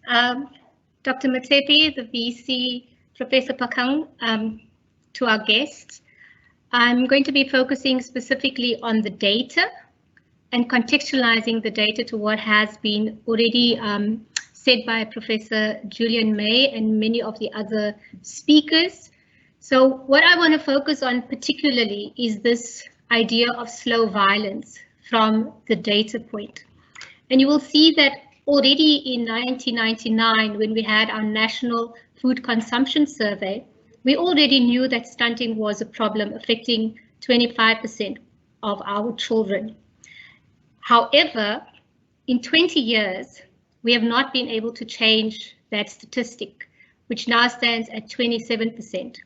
Dr. Matsepe, the VC, Professor Pakang, to our guests. I'm going to be focusing specifically on the data and contextualizing the data to what has been already said by Professor Julian May and many of the other speakers. So what I want to focus on particularly is this idea of slow violence from the data point. And you will see that already in 1999, when we had our National Food Consumption Survey, we already knew that stunting was a problem affecting 25% of our children. However, in 20 years, we have not been able to change that statistic, which now stands at 27%.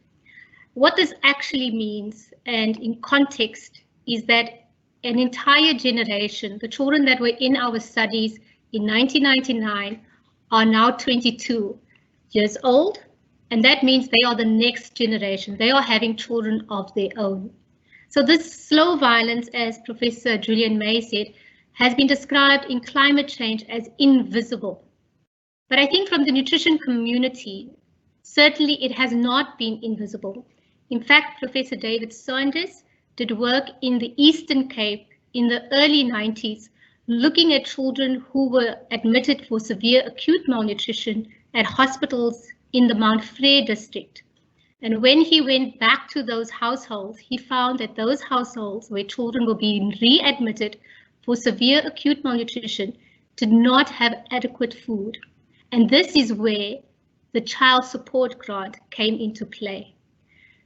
What this actually means, and in context, is that an entire generation, the children that were in our studies in 1999 are now 22 years old, and that means they are the next generation. They are having children of their own. So this slow violence, as Professor Julian May said, has been described in climate change as invisible. But I think from the nutrition community, certainly it has not been invisible. In fact, Professor David Saunders did work in the Eastern Cape in the early 90s, looking at children who were admitted for severe acute malnutrition at hospitals in the Mount Frere district. And when he went back to those households, he found that those households where children were being readmitted for severe acute malnutrition did not have adequate food. And this is where the child support grant came into play.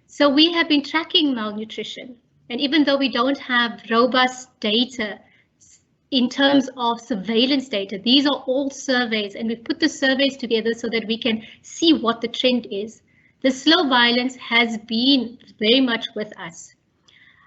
So we have been tracking malnutrition. And even though we don't have robust data in terms of surveillance data, these are all surveys, and we put the surveys together so that we can see what the trend is. The slow violence has been very much with us.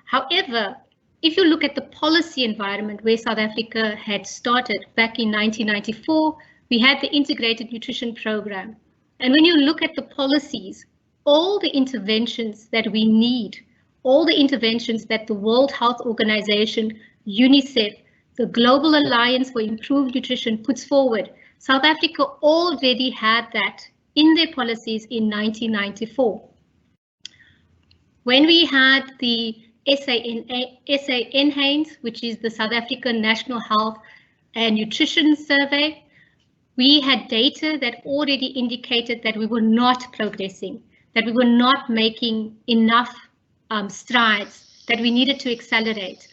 However, if you look at the policy environment where South Africa had started back in 1994, we had the Integrated Nutrition Program. And when you look at the policies, all the interventions that we need, all the interventions that the World Health Organization, UNICEF, the Global Alliance for Improved Nutrition puts forward, South Africa already had that in their policies in 1994. When we had the SANHANES, which is the South African National Health and Nutrition Survey, we had data that already indicated that we were not progressing, that we were not making enough strides, that we needed to accelerate.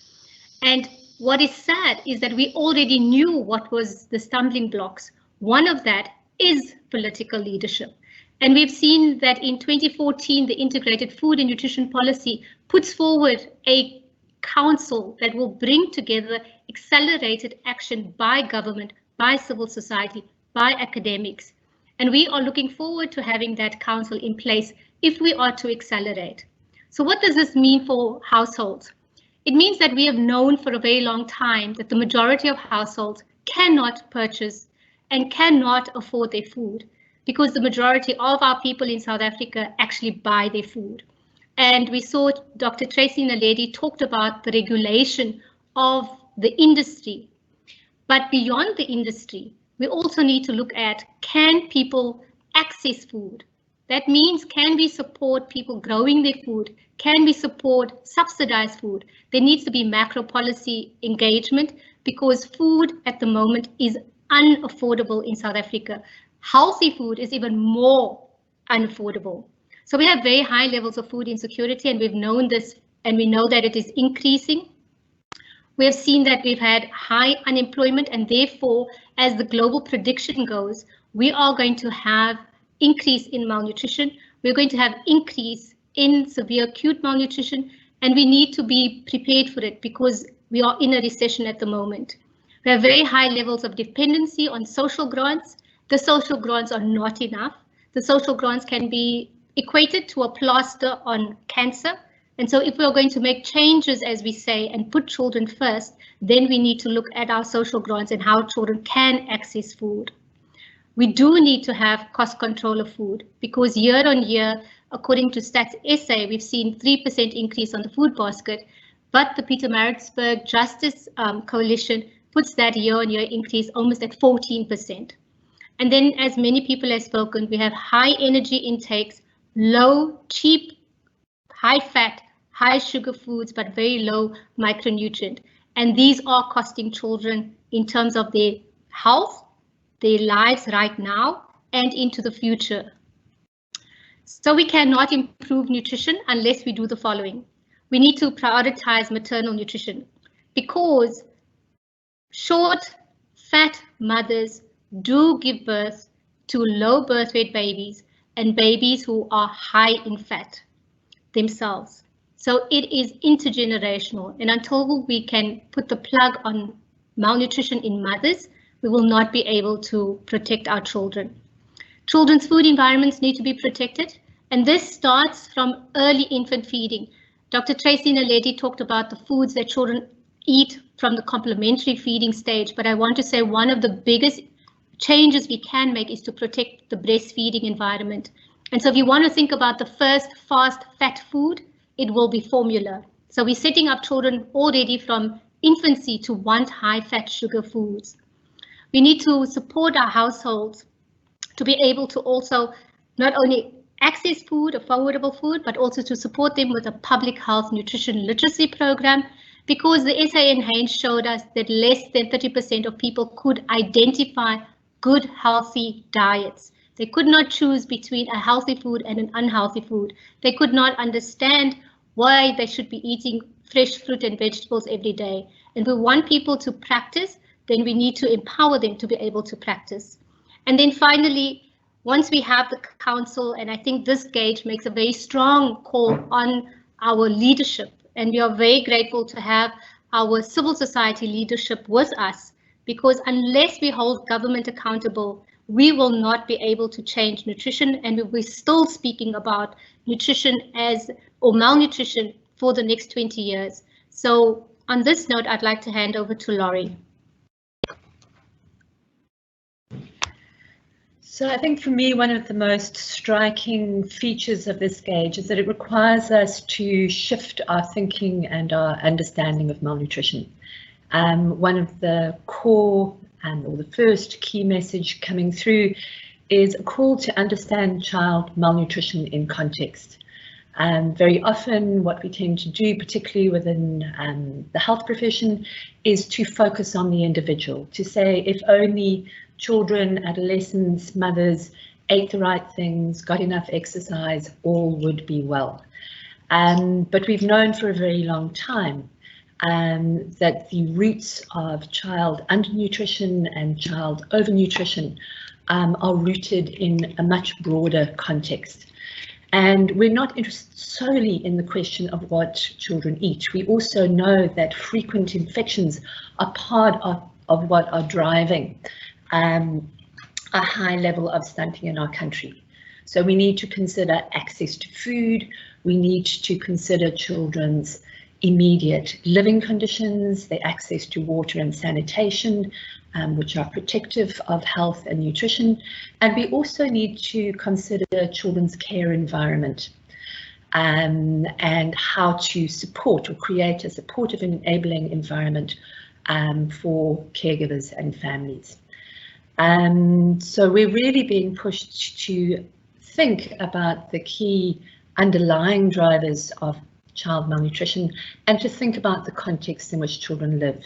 And what is sad is that we already knew what was the stumbling blocks. One of that is political leadership. And we've seen that in 2014, the Integrated Food and Nutrition Policy puts forward a council that will bring together accelerated action by government, by civil society, by academics. And we are looking forward to having that council in place if we are to accelerate. So what does this mean for households? It means that we have known for a very long time that the majority of households cannot purchase and cannot afford their food, because the majority of our people in South Africa actually buy their food. And we saw Dr. Tracy Naledi talked about the regulation of the industry. But beyond the industry, we also need to look at, can people access food? That means, can we support people growing their food? Can we support subsidized food? There needs to be macro policy engagement, because food at the moment is unaffordable in South Africa. Healthy food is even more unaffordable. So we have very high levels of food insecurity, and we've known this, and we know that it is increasing. We have seen that we've had high unemployment, and therefore, as the global prediction goes, we are going to have increase in malnutrition. We're going to have increase in severe acute malnutrition, and we need to be prepared for it because we are in a recession at the moment. We have very high levels of dependency on social grants. The social grants are not enough. The social grants can be equated to a plaster on cancer. And so if we are going to make changes, as we say, and put children first, then we need to look at our social grants and how children can access food. We do need to have cost control of food, because year on year, according to Stats SA, we've seen 3% increase on the food basket, but the Pietermaritzburg Justice Coalition puts that year on year increase almost at 14%. And then, as many people have spoken, we have high energy intakes, low, cheap, high fat, high sugar foods, but very low micronutrient. And these are costing children in terms of their health, their lives right now, and into the future. So we cannot improve nutrition unless we do the following. We need to prioritize maternal nutrition, because short, fat mothers do give birth to low birth weight babies and babies who are high in fat themselves. So it is intergenerational, and until we can put the plug on malnutrition in mothers, we will not be able to protect our children. Children's food environments need to be protected, and this starts from early infant feeding. Dr. Tracy Naledi talked about the foods that children eat from the complementary feeding stage, but I want to say one of the biggest changes we can make is to protect the breastfeeding environment. And so if you want to think about the first fast fat food, it will be formula. So we're setting up children already from infancy to want high fat sugar foods. We need to support our households to be able to also not only access food, affordable food, but also to support them with a public health nutrition literacy program, because the SANH showed us that less than 30% of people could identify good, healthy diets. They could not choose between a healthy food and an unhealthy food. They could not understand why they should be eating fresh fruit and vegetables every day. And we want people to practice, then we need to empower them to be able to practice. And then finally, once we have the council, and I think this gauge makes a very strong call on our leadership, and we are very grateful to have our civil society leadership with us, because unless we hold government accountable, we will not be able to change nutrition, and we're still speaking about nutrition or malnutrition for the next 20 years. So on this note, I'd like to hand over to Laurie. So I think for me, one of the most striking features of this gauge is that it requires us to shift our thinking and our understanding of malnutrition. One of the core or the first key message coming through is a call to understand child malnutrition in context. Very often what we tend to do, particularly within the health profession, is to focus on the individual, to say if only children, adolescents, mothers ate the right things, got enough exercise, all would be well. But we've known for a very long time that the roots of child undernutrition and child overnutrition are rooted in a much broader context. And we're not interested solely in the question of what children eat. We also know that frequent infections are part of what are driving a high level of stunting in our country. So we need to consider access to food, we need to consider children's immediate living conditions, their access to water and sanitation, which are protective of health and nutrition. And we also need to consider children's care environment and how to support or create a supportive and enabling environment for caregivers and families. So we're really being pushed to think about the key underlying drivers of child malnutrition and to think about the context in which children live.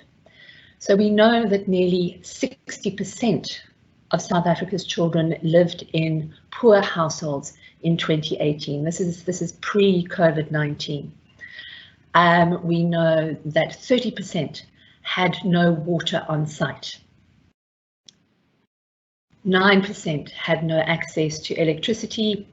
So we know that nearly 60% of South Africa's children lived in poor households in 2018. This is pre-COVID-19. We know that 30% had no water on site. 9% had no access to electricity,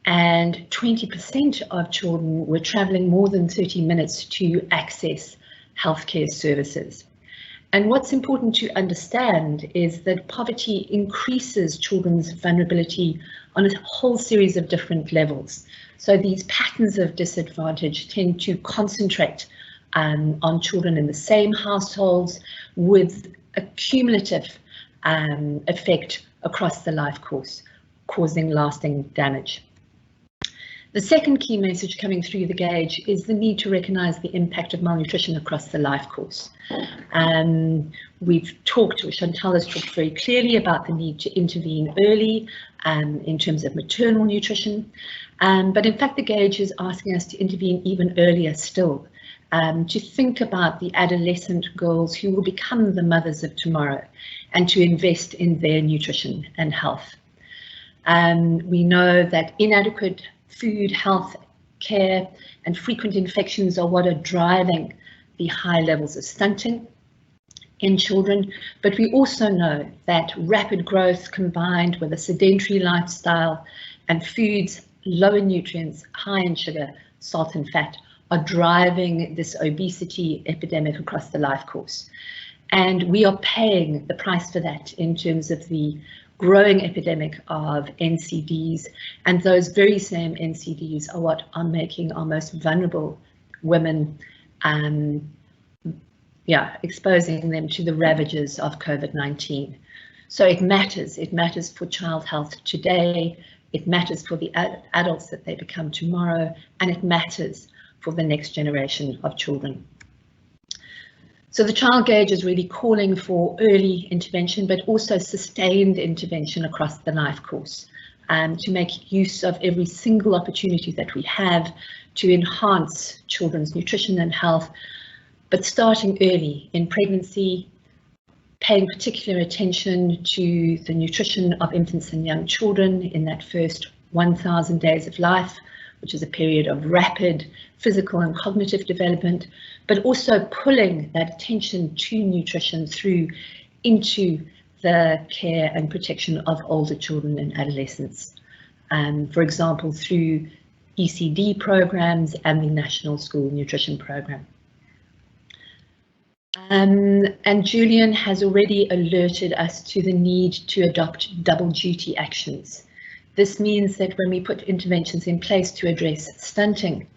and 20% of children were travelling more than 30 minutes to access healthcare services. And what's important to understand is that poverty increases children's vulnerability on a whole series of different levels. So these patterns of disadvantage tend to concentrate on children in the same households with a cumulative effect across the life course, causing lasting damage. The second key message coming through the gauge is the need to recognise the impact of malnutrition across the life course. We've talked, or Chantell has talked very clearly about the need to intervene early in terms of maternal nutrition, but in fact the gauge is asking us to intervene even earlier still, to think about the adolescent girls who will become the mothers of tomorrow and to invest in their nutrition and health. We know that inadequate food, health, care and frequent infections are what are driving the high levels of stunting in children, but we also know that rapid growth combined with a sedentary lifestyle and foods low in nutrients, high in sugar, salt and fat are driving this obesity epidemic across the life course. And we are paying the price for that in terms of the growing epidemic of NCDs, and those very same NCDs are what are making our most vulnerable women, exposing them to the ravages of COVID-19. So it matters for child health today, it matters for the adults that they become tomorrow, and it matters for the next generation of children. So the child gauge is really calling for early intervention, but also sustained intervention across the life course, to make use of every single opportunity that we have to enhance children's nutrition and health, but starting early in pregnancy, paying particular attention to the nutrition of infants and young children in that first 1,000 days of life, which is a period of rapid physical and cognitive development, but also pulling that attention to nutrition through into the care and protection of older children and adolescents. For example, through ECD programs and the National School Nutrition Program. And Julian has already alerted us to the need to adopt double duty actions. This means that when we put interventions in place to address stunting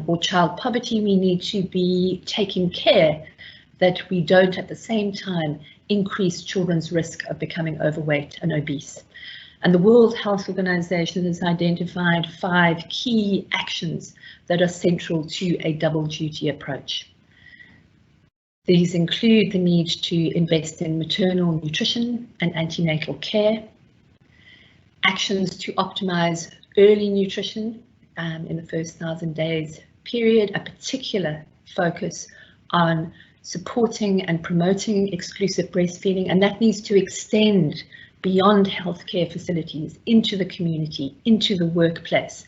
or child poverty, we need to be taking care that we don't at the same time increase children's risk of becoming overweight and obese. And the World Health Organization has identified 5 key actions that are central to a double duty approach. These include the need to invest in maternal nutrition and antenatal care, actions to optimize early nutrition in the first 1,000 days period, a particular focus on supporting and promoting exclusive breastfeeding, and that needs to extend beyond healthcare facilities into the community, into the workplace,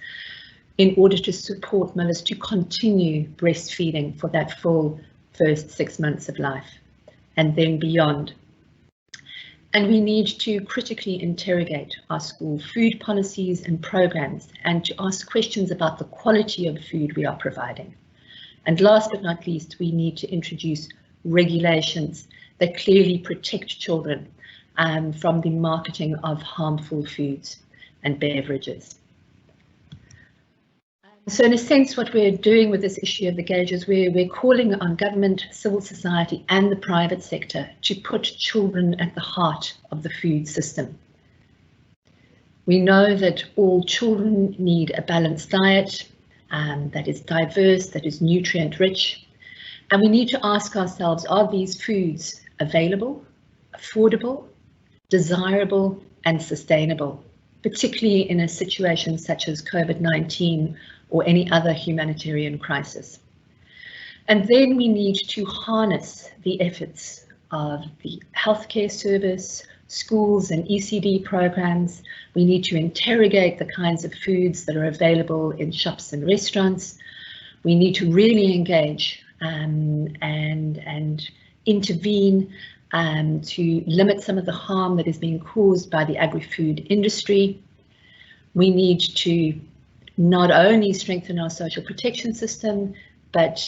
in order to support mothers to continue breastfeeding for that full first 6 months of life and then beyond. And we need to critically interrogate our school food policies and programs and to ask questions about the quality of food we are providing. And last but not least, we need to introduce regulations that clearly protect children from the marketing of harmful foods and beverages. So in a sense, what we're doing with this issue of the gauge is we're calling on government, civil society and the private sector to put children at the heart of the food system. We know that all children need a balanced diet that is diverse, that is nutrient rich, and we need to ask ourselves, are these foods available, affordable, desirable and sustainable, particularly in a situation such as COVID-19 or any other humanitarian crisis. And then we need to harness the efforts of the healthcare service, schools and ECD programs. We need to interrogate the kinds of foods that are available in shops and restaurants. We need to really engage and intervene to limit some of the harm that is being caused by the agri-food industry. We need to not only strengthen our social protection system, but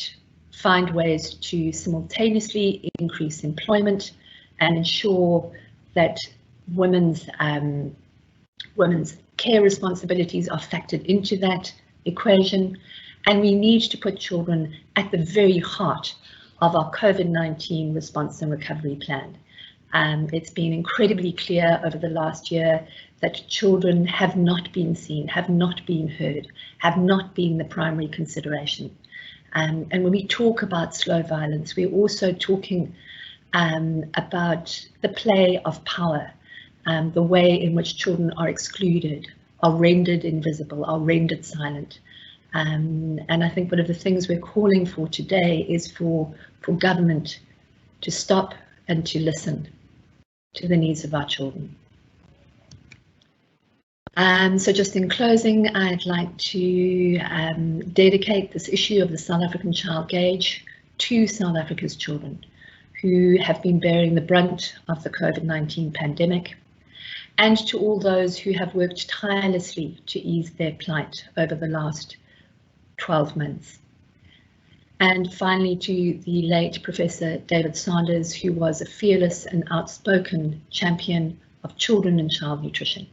find ways to simultaneously increase employment and ensure that women's care responsibilities are factored into that equation. And we need to put children at the very heart of our COVID-19 response and recovery plan. It's been incredibly clear over the last year that children have not been seen, have not been heard, have not been the primary consideration. And when we talk about slow violence, we're also talking about the play of power, the way in which children are excluded, are rendered invisible, are rendered silent. And I think one of the things we're calling for today is for government to stop and to listen to the needs of our children. So just in closing, I'd like to dedicate this issue of the South African Child Gauge to South Africa's children who have been bearing the brunt of the COVID-19 pandemic, and to all those who have worked tirelessly to ease their plight over the last 12 months. And finally, to the late Professor David Sanders, who was a fearless and outspoken champion of children and child nutrition.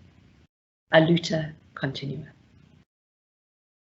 A luta continua.